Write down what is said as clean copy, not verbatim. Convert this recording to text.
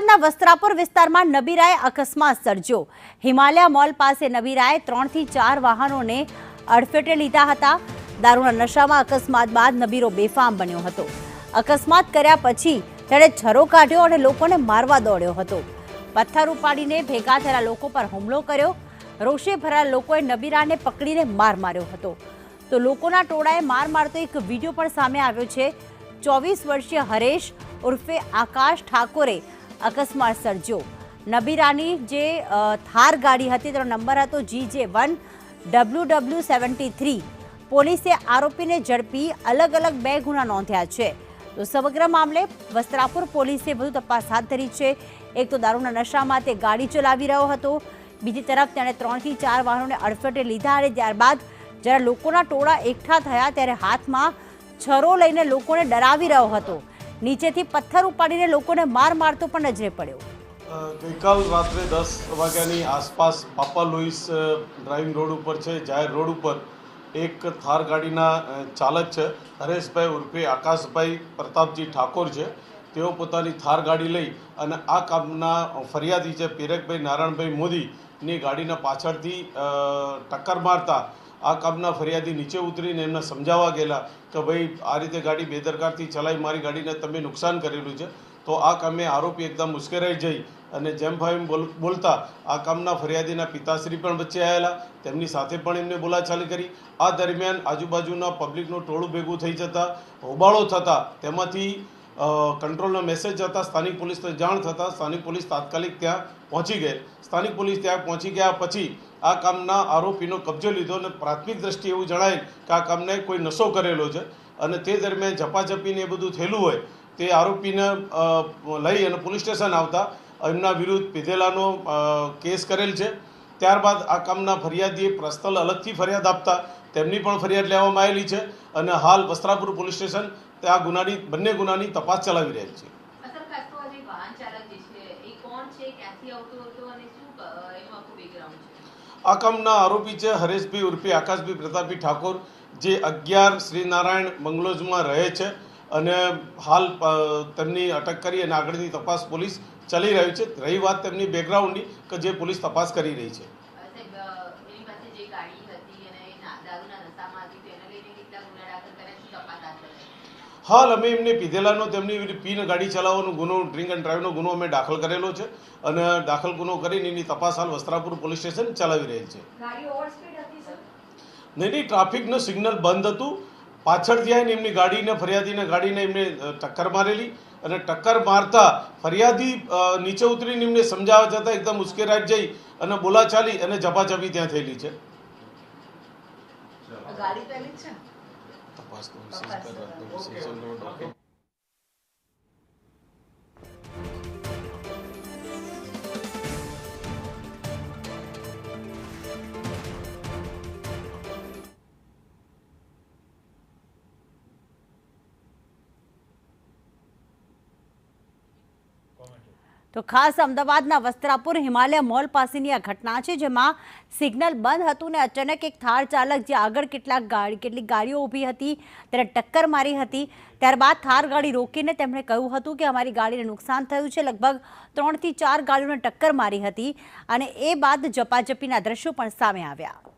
અમદાવાદના વસ્ત્રાપુર વિસ્તારમાં નબીરાએ અકસ્માત સર્જ્યો। હિમાલય મોલ પાસે નબીરાએ 3 થી 4 વાહનોને અડફેટે લીધા હતા। દારૂના નશામાં અકસ્માત બાદ નબીરો બેફામ બન્યો હતો। અકસ્માત કર્યા પછી તેણે છરો કાઢ્યો અને લોકોને મારવા દોડ્યો હતો। પથ્થર ઉપાડીને ભેગા થયેલા લોકો પર હુમલો કર્યો। રોષે ભરાયેલા લોકોએ નબીરાને પકડીને માર માર્યો હતો। તો લોકોના ટોળાએ માર મારતો એક વિડીયો પણ સામે આવ્યો છે। 24 વર્ષીય હરેશ ઉર્ફે આકાશ ઠાકોરે અકસ્માત સર્જ્યો। નબીરાની જે થાર ગાડી હતી તેનો નંબર હતો GJ1WW73। પોલીસે આરોપીને ઝડપી અલગ અલગ 2 ગુના નોંધ્યા છે। તો સમગ્ર મામલે વસ્ત્રાપુર પોલીસે વધુ તપાસ હાથ ધરી છે। એક તો દારૂના નશામાં તે ગાડી ચલાવી રહ્યો હતો, બીજી તરફ તેણે 3 થી 4 વાહનોને અડફેટે લીધા અને ત્યારબાદ જ્યારે લોકોના ટોળા એકઠા થયા ત્યારે હાથમાં છરો લઈને લોકોને ડરાવી રહ્યો હતો। નીચેથી પથ્થર ઉપાડીને લોકોને માર મારતો પણ નજરે પડ્યો। ગઈકાલ રાત્રે 10 વાગ્યાની આસપાસ પાપા લુઈસ ડ્રાઇવિંગ રોડ ઉપર છે, જાહેર રોડ ઉપર એક થાર ગાડીના ચાલક છે હરેશભાઈ ઉર્ફે આકાશભાઈ પ્રતાપજી ઠાકોર છે। તેઓ પોતાની થાર ગાડી લઈ અને આ કામના ફરિયાદી છે પીરકભાઈ નારાયણભાઈ મોદીની ગાડીના પાછળથી ટક્કર મારતા આ કામના ફરિયાદી નીચે ઉતરીને એમને સમજાવવા ગયેલા કે ભાઈ આ રીતે ગાડી બેદરકારથી ચલાવી મારી ગાડીને તમે નુકસાન કરેલું છે। તો આ કામે આરોપી એકદમ મુશ્કેરાઈ જઈ અને જેમ ભાઈ બોલતા આ કામના ફરિયાદીના પિતાશ્રી પણ વચ્ચે આવેલા, તેમની સાથે પણ એમને બોલાચાલી કરી। આ દરમિયાન આજુબાજુના પબ્લિકનું ટોળું ભેગું થઈ જતાં હોબાળો થતાં તેમાંથી કંટ્રોલનો મેસેજ જતાં સ્થાનિક પોલીસને જાણ થતાં સ્થાનિક પોલીસ તાત્કાલિક ત્યાં પહોંચી ગઈ। સ્થાનિક પોલીસ ત્યાં પહોંચી ગયા પછી આ કામના આરોપીનો કબજો લીધો અને પ્રાથમિક દ્રષ્ટિએ એવું જણાય કે આ કામને કોઈ નશો કરેલો છે અને તે દરમિયાન ઝપાઝપીને એ બધું થયેલું હોય તે આરોપીને લઈ અને પોલીસ સ્ટેશન આવતા એમના વિરુદ્ધ પીધેલાનો કેસ કરેલ છે। ત્યારબાદ આ કામના ફરિયાદીએ પ્રસ્થળ અલગથી ફરિયાદ આપતા તેમની પણ ફરિયાદ લેવામાં આવેલી છે અને હાલ વસ્ત્રાપુર પોલીસ સ્ટેશન આ ગુનાની બંને ગુનાની તપાસ ચલાવી રહેલ છે। આ કામના આરોપી છે હરેશભાઈ ઉર્ફે આકાશભાઈ પ્રતાપજી ઠાકોર, જે 11 શ્રીનારાયણ બંગલોઝમાં રહે છે અને હાલ તેમની અટક કરી અને આગળની તપાસ પોલીસ ચાલી રહી છે। રહી વાત તેમની બેકગ્રાઉન્ડની કે જે પોલીસ તપાસ કરી રહી છે। હાલ અમે એમને પીધેલાનો તેમની પીને ગાડી ચલાવવાનો ગુનો ડ્રિંક એન્ડ ડ્રાઈવનો ગુનો અમે દાખલ કરેલો છે અને દાખલ ગુનો કરીને એની તપાસ હાલ વસ્ત્રાપુર પોલીસ સ્ટેશન ચલાવી રહેલ છે। નહીં, ટ્રાફિકનું સિગ્નલ બંધ હતું, પાછળથી આવીને એમની ગાડીને ફરિયાદીને ગાડીને એમને ટક્કર મારેલી અને ટક્કર મારતા ફરિયાદી નીચે ઉતરીને એમને સમજાવવા જતાં એકદમ ઉશ્કેરાઈ જઈ અને બોલાચાલી અને ઝપાઝપી ત્યાં થયેલી છે। તપાસ તો ખાસ અમદાવાદના વસ્ત્રાપુર હિમાલય મોલ પાસેની આ ઘટના છે, જેમાં સિગ્નલ બંધ હતું ને અચાનક એક થાર ચાલક જે આગળ કેટલીક ગાડીઓ ઊભી હતી તેને ટક્કર મારી હતી। ત્યારબાદ થાર ગાડી રોકીને તેમણે કહ્યું હતું કે અમારી ગાડીને નુકસાન થયું છે। લગભગ 3 થી 4 ગાડીઓને ટક્કર મારી હતી અને એ બાદ ઝપાઝપીના દ્રશ્યો પણ સામે આવ્યા।